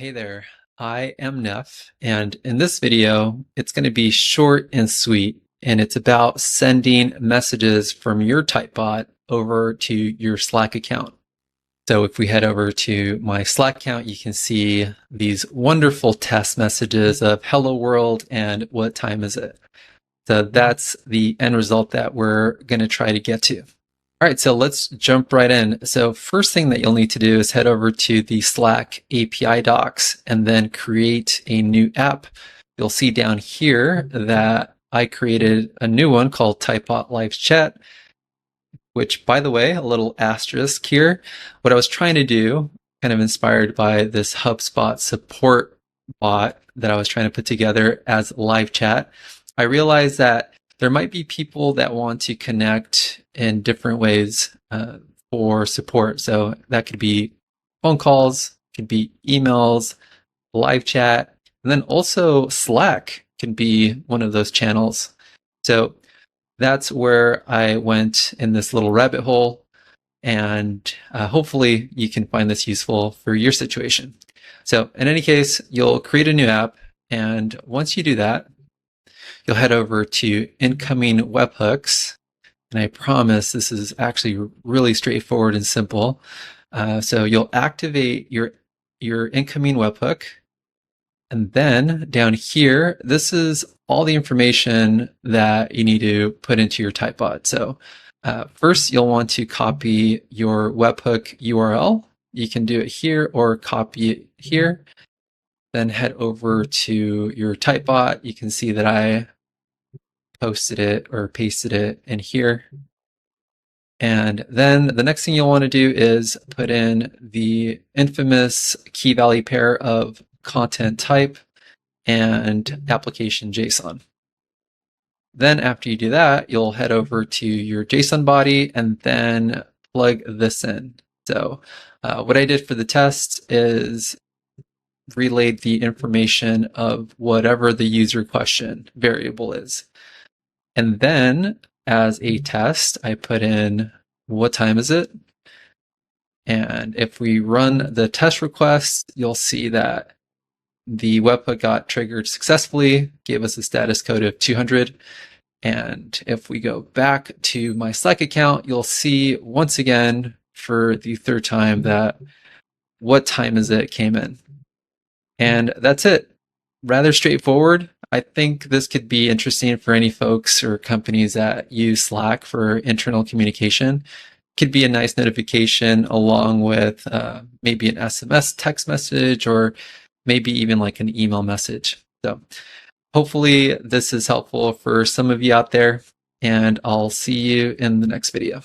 Hey there, I am Neff, and in this video, it's going to be short and sweet, and it's about sending messages from your Typebot over to your Slack account. So if we head over to my Slack account, you can see these wonderful test messages of hello world and what time is it. So that's the end result that we're going to try to get to. All right, so let's jump right in. So first thing that you'll need to do is head over to the Slack API docs and then create a new app. You'll see down here that I created a new one called Typebot Live Chat, which, by the way, a little asterisk here. What I was trying to do, kind of inspired by this HubSpot support bot that I was trying to put together as live chat, I realized that there might be people that want to connect in different ways for support. So that could be phone calls, could be emails, live chat, and then also Slack can be one of those channels. So that's where I went in this little rabbit hole, and hopefully you can find this useful for your situation. So in any case, you'll create a new app, and once you do that, you'll head over to incoming webhooks, and I promise this is actually really straightforward and simple. So you'll activate your incoming webhook, and then down here, this is all the information that you need to put into your Typebot. So first, you'll want to copy your webhook URL. You can do it here or copy it here. Then head over to your Typebot. You can see that I posted it or pasted it in here. And then the next thing you'll want to do is put in the infamous key value pair of content type and application JSON. Then after you do that, you'll head over to your JSON body and then plug this in. So what I did for the test is relayed the information of whatever the user question variable is. And then as a test, I put in what time is it? And if we run the test request, you'll see that the webhook got triggered successfully, gave us a status code of 200. And if we go back to my Slack account, you'll see once again for the third time that what time is it came in. And that's it. Rather straightforward. I think this could be interesting for any folks or companies that use Slack for internal communication. Could be a nice notification along with maybe an SMS text message or maybe even like an email message. So hopefully this is helpful for some of you out there, and I'll see you in the next video.